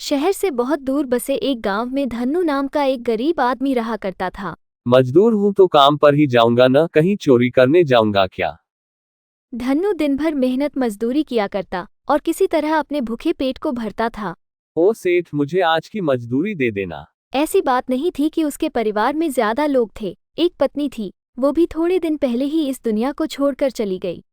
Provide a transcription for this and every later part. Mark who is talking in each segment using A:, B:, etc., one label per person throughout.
A: शहर से बहुत दूर बसे एक गांव में धन्नू नाम का एक गरीब आदमी रहा करता था।
B: मजदूर हूं तो काम पर ही जाऊंगा, न कहीं चोरी करने जाऊंगा क्या।
A: धन्नू दिन भर मेहनत मजदूरी किया करता और किसी तरह अपने भूखे पेट को भरता था।
B: ओ सेठ, मुझे आज की मजदूरी दे देना।
A: ऐसी बात नहीं थी कि उसके परिवार में ज्यादा लोग थे। एक पत्नी थी, वो भी थोड़े दिन पहले ही इस दुनिया को छोड़कर चली गई।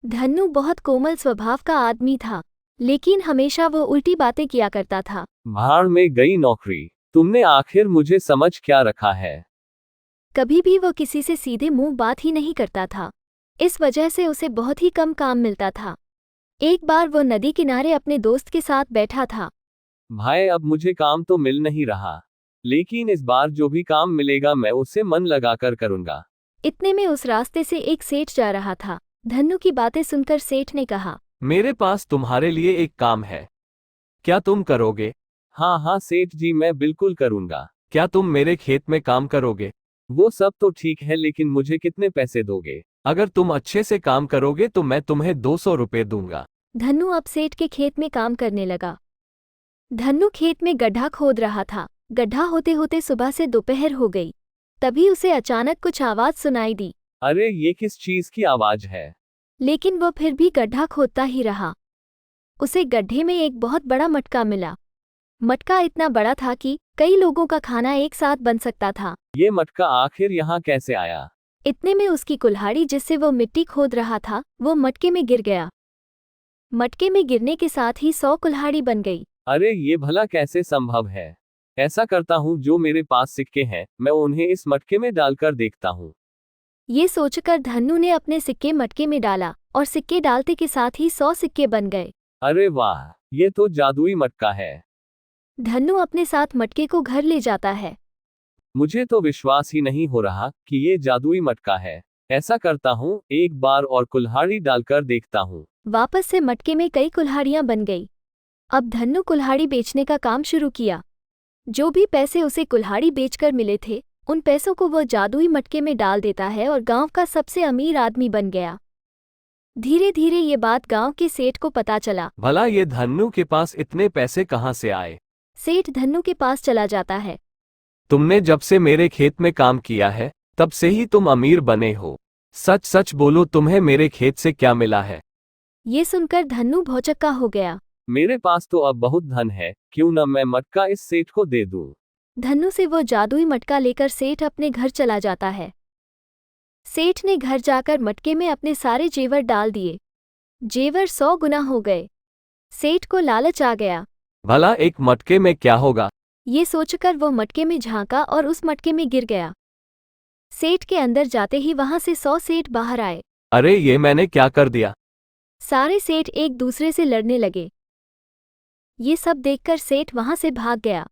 A: धन्नू बहुत कोमल स्वभाव का आदमी था, लेकिन हमेशा वो उल्टी बातें किया करता था।
B: भाड़ में गई नौकरी, तुमने आखिर मुझे समझ क्या रखा है।
A: कभी भी वो किसी से सीधे मुंह बात ही नहीं करता था। इस वजह से उसे बहुत ही कम काम मिलता था। एक बार वो नदी किनारे अपने दोस्त के साथ बैठा था।
B: भाई, अब मुझे काम तो मिल नहीं रहा, लेकिन इस बार जो भी काम मिलेगा मैं उसे मन लगाकर करूंगा।
A: इतने में उस रास्ते से एक सेठ जा रहा था। धन्नू की बातें सुनकर सेठ ने कहा,
C: मेरे पास तुम्हारे लिए एक काम है, क्या तुम करोगे?
B: हाँ हाँ सेठ जी, मैं बिल्कुल करूंगा।
C: क्या तुम मेरे खेत में काम करोगे?
B: वो सब तो ठीक है, लेकिन मुझे कितने पैसे दोगे?
C: अगर तुम अच्छे से काम करोगे तो मैं तुम्हें 200 रुपये दूंगा।
A: धन्नू अब सेठ के खेत में काम करने लगा। धन्नू खेत में गड्ढा खोद रहा था। गड्ढा होते होते सुबह से दोपहर हो गई। तभी उसे अचानक कुछ आवाज सुनाई दी,
B: अरे ये किस चीज की आवाज है?
A: लेकिन वो फिर भी गड्ढा खोदता ही रहा। उसे गड्ढे में एक बहुत बड़ा मटका मिला। मटका इतना बड़ा था कि कई लोगों का खाना एक साथ बन सकता था।
B: ये मटका आखिर यहाँ कैसे आया?
A: इतने में उसकी कुल्हाड़ी जिससे वो मिट्टी खोद रहा था, वो मटके में गिर गया। मटके में गिरने के साथ ही 100 कुल्हाड़ी बन गई।
B: अरे ये भला कैसे संभव है? ऐसा करता हूँ, जो मेरे पास सिक्के हैं मैं उन्हें इस मटके में डालकर देखता हूँ।
A: ये सोचकर धन्नू ने अपने सिक्के मटके में डाला और सिक्के डालते के साथ ही 100 सिक्के बन गए।
B: अरे वाह, ये तो जादुई मटका है।
A: धन्नू अपने साथ मटके को घर ले जाता है।
B: मुझे तो विश्वास ही नहीं हो रहा कि ये जादुई मटका है। ऐसा करता हूँ, एक बार और कुल्हाड़ी डालकर देखता हूँ।
A: वापस से मटके में कई कुल्हाड़ियां बन गई। अब धन्नू कुल्हाड़ी बेचने का काम शुरू किया। जो भी पैसे उसे कुल्हाड़ी बेचकर मिले थे, उन पैसों को वो जादुई मटके में डाल देता है और गांव का सबसे अमीर आदमी बन गया। धीरे धीरे ये बात गांव के सेठ को पता चला।
C: भला ये धन्नू के पास इतने पैसे कहाँ से आए?
A: सेठ धन्नू के पास चला जाता है।
C: तुमने जब से मेरे खेत में काम किया है तब से ही तुम अमीर बने हो। सच सच बोलो, तुम्हें मेरे खेत से क्या मिला है?
A: ये सुनकर धन्नू भौचक्का हो गया।
B: मेरे पास तो अब बहुत धन है, क्यों न मैं मटका इस सेठ को दे दूं।
A: धन्नू से वो जादुई मटका लेकर सेठ अपने घर चला जाता है। सेठ ने घर जाकर मटके में अपने सारे जेवर डाल दिए। जेवर 100 गुना हो गए। सेठ को लालच आ गया।
C: भला एक मटके में क्या होगा?
A: ये सोचकर वो मटके में झांका और उस मटके में गिर गया। सेठ के अंदर जाते ही वहां से 100 सेठ बाहर आए।
C: अरे ये मैंने क्या कर दिया?
A: सारे सेठ एक दूसरे से लड़ने लगे। ये सब देखकर सेठ वहां से भाग गया।